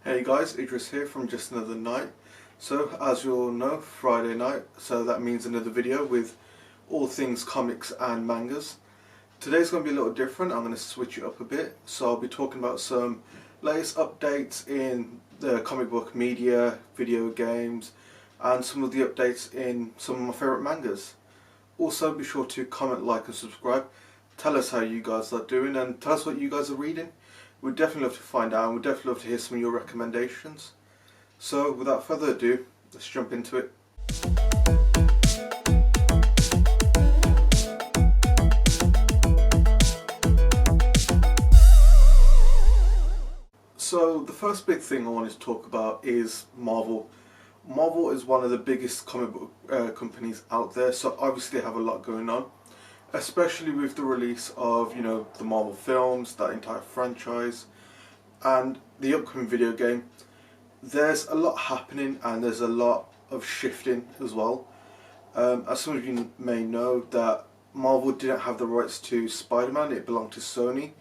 Hey guys, Idris here from Just Another Night. So, as you all know, Friday night, so that means another video with all things comics and mangas. Today's going to be a little different. I'm going to switch it up a bit. So I'll be talking about some latest updates in the comic book media, video games, and some of the updates in some of my favourite mangas. Also, be sure to comment, like and subscribe. Tell us how you guys are doing and tell us what you guys are reading. We'd definitely love to find out, and we'd definitely love to hear some of your recommendations. So, without further ado, let's jump into it. So, the first big thing I wanted to talk about is Marvel. Marvel is one of the biggest comic book companies out there, so obviously they have a lot going on. Especially with the release of, the Marvel films, that entire franchise, and the upcoming video game. There's a lot happening and there's a lot of shifting as well. As some of you may know, that Marvel didn't have the rights to Spider-Man, it belonged to Sony,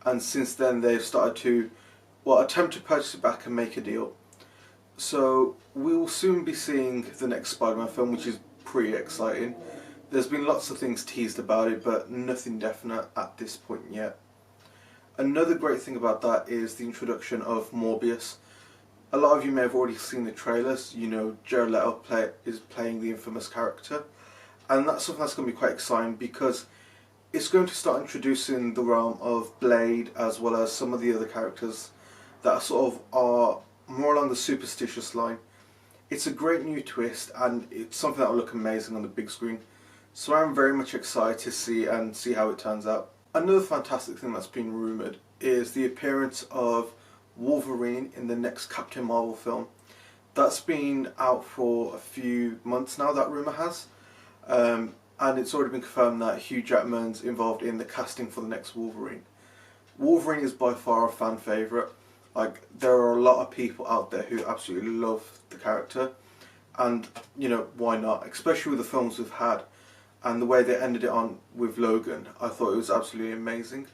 and since then they've started to, attempt to purchase it back and make a deal. So we will soon be seeing the next Spider-Man film, which is pretty exciting. There's been lots of things teased about it, but nothing definite at this point yet. Another great thing about that is the introduction of Morbius. A lot of you may have already seen the trailers. Jared Leto is playing the infamous character. And that's something that's going to be quite exciting because it's going to start introducing the realm of Blade as well as some of the other characters that sort of are more along the superstitious line. It's a great new twist and it's something that will look amazing on the big screen. So I'm very much excited to see how it turns out. Another fantastic thing that's been rumoured is the appearance of Wolverine in the next Captain Marvel film. That's been out for a few months now, that rumour has. And it's already been confirmed that Hugh Jackman's involved in the casting for the next Wolverine. Wolverine is by far a fan favourite. There are a lot of people out there who absolutely love the character. And, why not? Especially with the films we've had. And the way they ended it on with Logan, I thought it was absolutely amazing.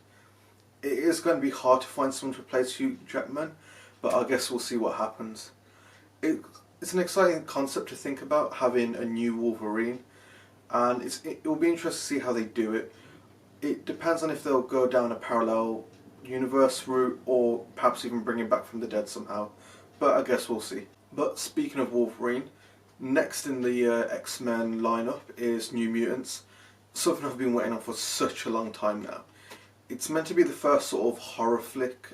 It is going to be hard to find someone to replace Hugh Jackman, but I guess we'll see what happens. It's an exciting concept to think about, having a new Wolverine, and it will be interesting to see how they do it. It depends on if they'll go down a parallel universe route or perhaps even bring him back from the dead somehow, but I guess we'll see. But speaking of Wolverine, next in the X-Men lineup is New Mutants, something I've been waiting on for such a long time now. It's meant to be the first sort of horror flick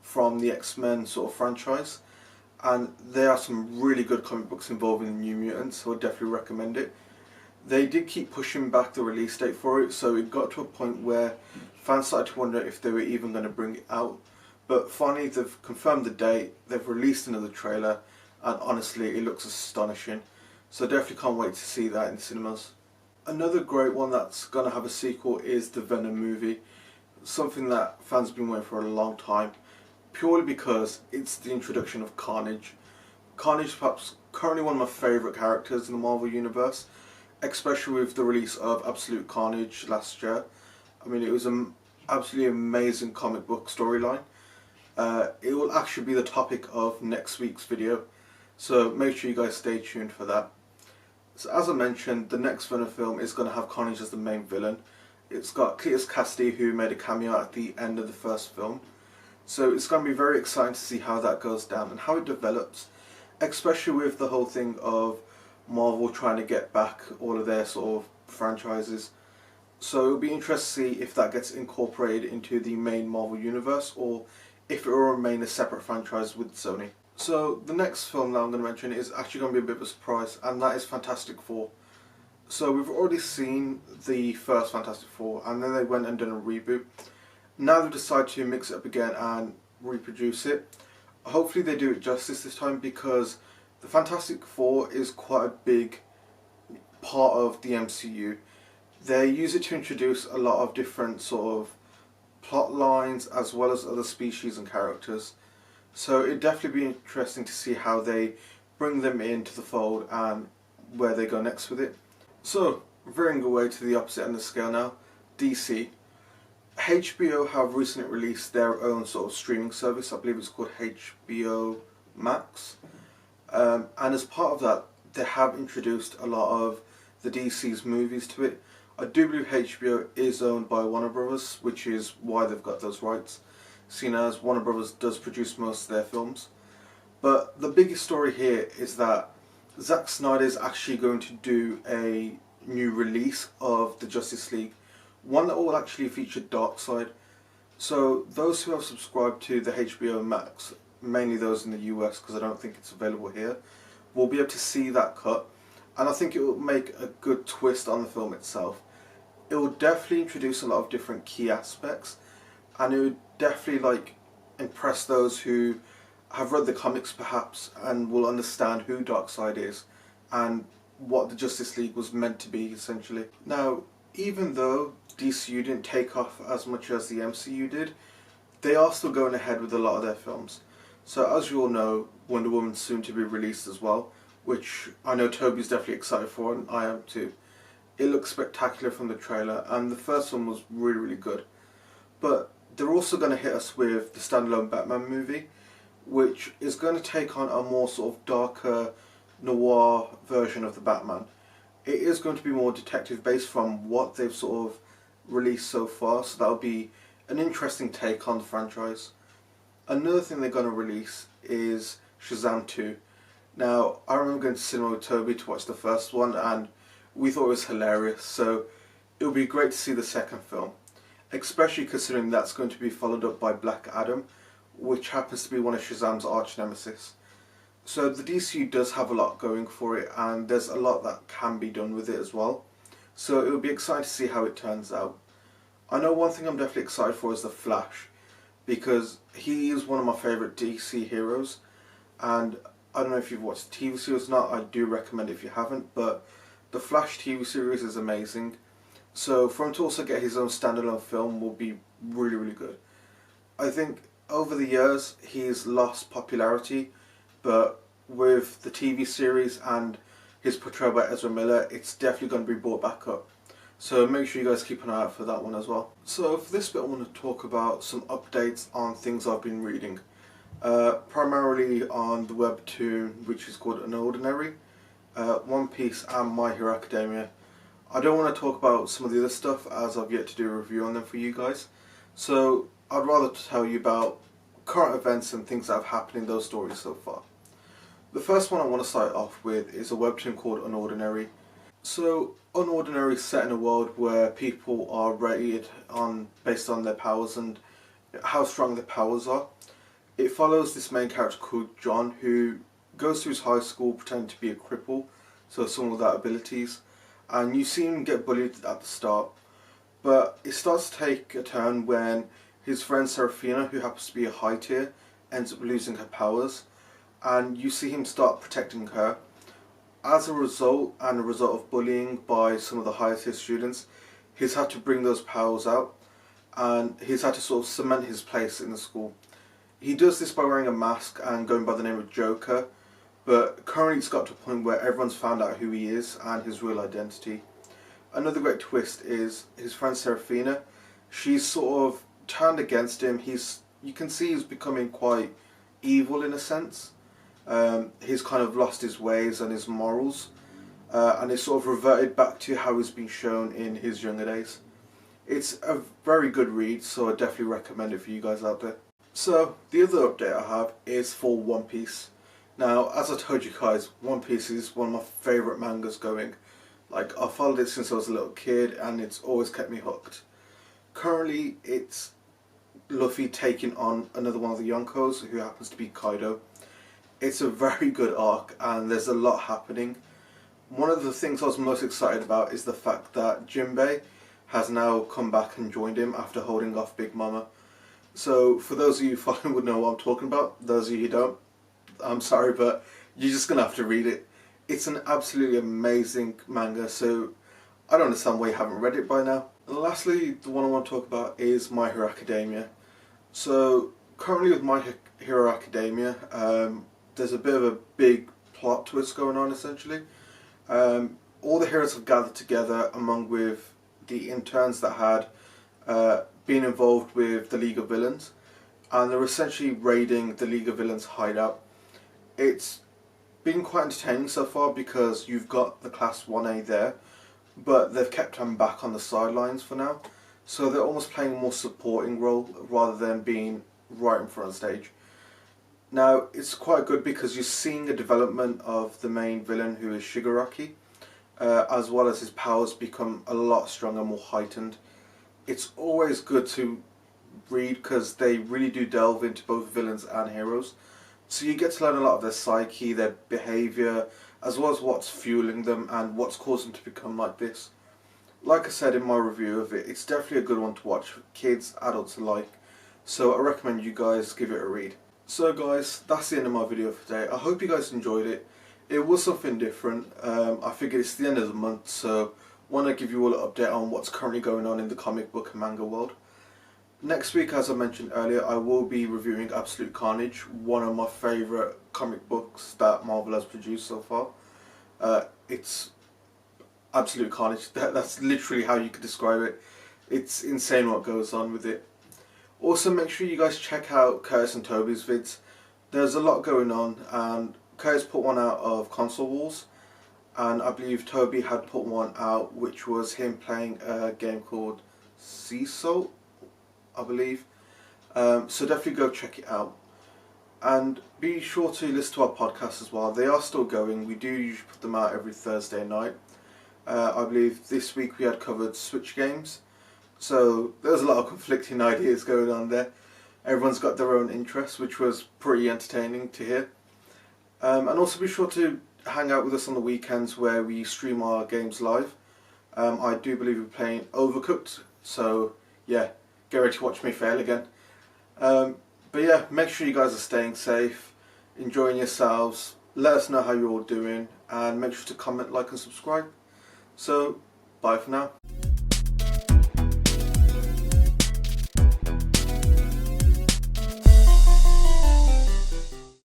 from the X-Men sort of franchise, and there are some really good comic books involving the New Mutants, so I definitely recommend it. They did keep pushing back the release date for it, so it got to a point where fans started to wonder if they were even going to bring it out. But finally they've confirmed the date, they've released another trailer, and honestly it looks astonishing, so definitely can't wait to see that in the cinemas. Another great one that's going to have a sequel is the Venom movie, something that fans have been waiting for a long time, purely because it's the introduction of Carnage. Carnage is perhaps currently one of my favourite characters in the Marvel Universe, especially with the release of Absolute Carnage last year. I mean, it was an absolutely amazing comic book storyline. It will actually be the topic of next week's video, so make sure you guys stay tuned for that. So as I mentioned, the next Venom film is going to have Carnage as the main villain. It's got Cletus Cassidy, who made a cameo at the end of the first film. So it's going to be very exciting to see how that goes down and how it develops, especially with the whole thing of Marvel trying to get back all of their sort of franchises. So it'll be interesting to see if that gets incorporated into the main Marvel universe or if it will remain a separate franchise with Sony. So the next film that I'm going to mention is actually going to be a bit of a surprise, and that is Fantastic Four. So we've already seen the first Fantastic Four, and then they went and done a reboot. Now they've decided to mix it up again and reproduce it. Hopefully they do it justice this time, because the Fantastic Four is quite a big part of the MCU. They use it to introduce a lot of different sort of plot lines as well as other species and characters. So it'd definitely be interesting to see how they bring them into the fold and where they go next with it. So, veering away to the opposite end of the scale now, DC. HBO have recently released their own sort of streaming service. I believe it's called HBO Max. And as part of that, they have introduced a lot of the DC's movies to it. I do believe HBO is owned by Warner Brothers, which is why they've got those rights, seeing as Warner Brothers does produce most of their films. But the biggest story here is that Zack Snyder is actually going to do a new release of the Justice League, one that will actually feature Darkseid. So those who have subscribed to the HBO Max, mainly those in the US because I don't think it's available here, will be able to see that cut, and I think it will make a good twist on the film itself. It will definitely introduce a lot of different key aspects, and it would definitely impress those who have read the comics perhaps and will understand who Darkseid is and what the Justice League was meant to be essentially. Now, even though DCU didn't take off as much as the MCU did, they are still going ahead with a lot of their films. So as you all know, Wonder Woman's soon to be released as well, which I know Toby's definitely excited for, and I am too. It looks spectacular from the trailer, and the first one was really, really good. But they're also going to hit us with the standalone Batman movie, which is going to take on a more sort of darker noir version of the Batman. It is going to be more detective based from what they've sort of released so far, so that'll be an interesting take on the franchise. Another thing they're going to release is Shazam 2. Now, I remember going to cinema with Toby to watch the first one, and we thought it was hilarious, so it'll be great to see the second film, especially considering that's going to be followed up by Black Adam, which happens to be one of Shazam's arch nemesis. So the DCU does have a lot going for it, and there's a lot that can be done with it as well. So it'll be exciting to see how it turns out. I know one thing I'm definitely excited for is The Flash, because he is one of my favourite DC heroes, and I don't know if you've watched the TV series or not, I do recommend it if you haven't, but the Flash TV series is amazing. So for him to also get his own standalone film will be really, really good. I think over the years he's lost popularity, but with the TV series and his portrayal by Ezra Miller, it's definitely going to be brought back up. So make sure you guys keep an eye out for that one as well. So for this bit I want to talk about some updates on things I've been reading. Primarily on the webtoon, which is called Unordinary, One Piece and My Hero Academia. I don't want to talk about some of the other stuff as I've yet to do a review on them for you guys. So I'd rather tell you about current events and things that have happened in those stories so far. The first one I want to start off with is a webtoon called Unordinary. So Unordinary is set in a world where people are rated based on their powers and how strong their powers are. It follows this main character called John, who goes to his high school pretending to be a cripple, so someone without abilities, and you see him get bullied at the start, but it starts to take a turn when his friend Serafina, who happens to be a high tier, ends up losing her powers, and you see him start protecting her. As a result, and a result of bullying by some of the higher tier students, he's had to bring those powers out, and he's had to sort of cement his place in the school. He does this by wearing a mask and going by the name of Joker, but currently it's got to a point where everyone's found out who he is and his real identity. Another great twist is his friend Serafina. She's sort of turned against him. You can see he's becoming quite evil in a sense. He's kind of lost his ways and his morals, and it's sort of reverted back to how he's been shown in his younger days. It's a very good read, so I definitely recommend it for you guys out there. So, the other update I have is for One Piece. Now, as I told you guys, One Piece is one of my favourite mangas going. I've followed it since I was a little kid, and it's always kept me hooked. Currently, it's Luffy taking on another one of the Yonkos, who happens to be Kaido. It's a very good arc, and there's a lot happening. One of the things I was most excited about is the fact that Jinbei has now come back and joined him after holding off Big Mama. So, for those of you following would know what I'm talking about. Those of you who don't, I'm sorry, but you're just going to have to read it. It's an absolutely amazing manga, so I don't understand why you haven't read it by now. And lastly, the one I want to talk about is My Hero Academia. So, currently with My Hero Academia, there's a bit of a big plot twist going on, essentially. All the heroes have gathered together, among with the interns that had being involved with the League of Villains, and they're essentially raiding the League of Villains hideout. It's been quite entertaining so far because you've got the Class 1A there, but they've kept him back on the sidelines for now. So they're almost playing a more supporting role rather than being right in front of stage. Now, it's quite good because you're seeing a development of the main villain, who is Shigaraki, as well as his powers become a lot stronger, more heightened. It's always good to read because they really do delve into both villains and heroes. So you get to learn a lot of their psyche, their behaviour, as well as what's fueling them and what's caused them to become like this. Like I said in my review of it, it's definitely a good one to watch for kids, adults alike. So I recommend you guys give it a read. So guys, that's the end of my video for today. I hope you guys enjoyed it. It was something different. I figured it's the end of the month, so I want to give you all an update on what's currently going on in the comic book and manga world. Next week, as I mentioned earlier, I will be reviewing Absolute Carnage, one of my favourite comic books that Marvel has produced so far. It's Absolute Carnage. That's literally how you could describe it. It's insane what goes on with it. Also, make sure you guys check out Curtis and Toby's vids. There's a lot going on, and Curtis put one out of Console Wars, and I believe Toby had put one out which was him playing a game called Sea Salt, I believe. So definitely go check it out. And be sure to listen to our podcasts as well. They are still going. We do usually put them out every Thursday night. I believe this week we had covered Switch games. So there's a lot of conflicting ideas going on there. Everyone's got their own interests, which was pretty entertaining to hear. And also be sure to hang out with us on the weekends where we stream our games live. I do believe we're playing Overcooked, so yeah, get ready to watch me fail again. But yeah, make sure you guys are staying safe, enjoying yourselves, let us know how you're all doing, and make sure to comment, like and subscribe. So, bye for now.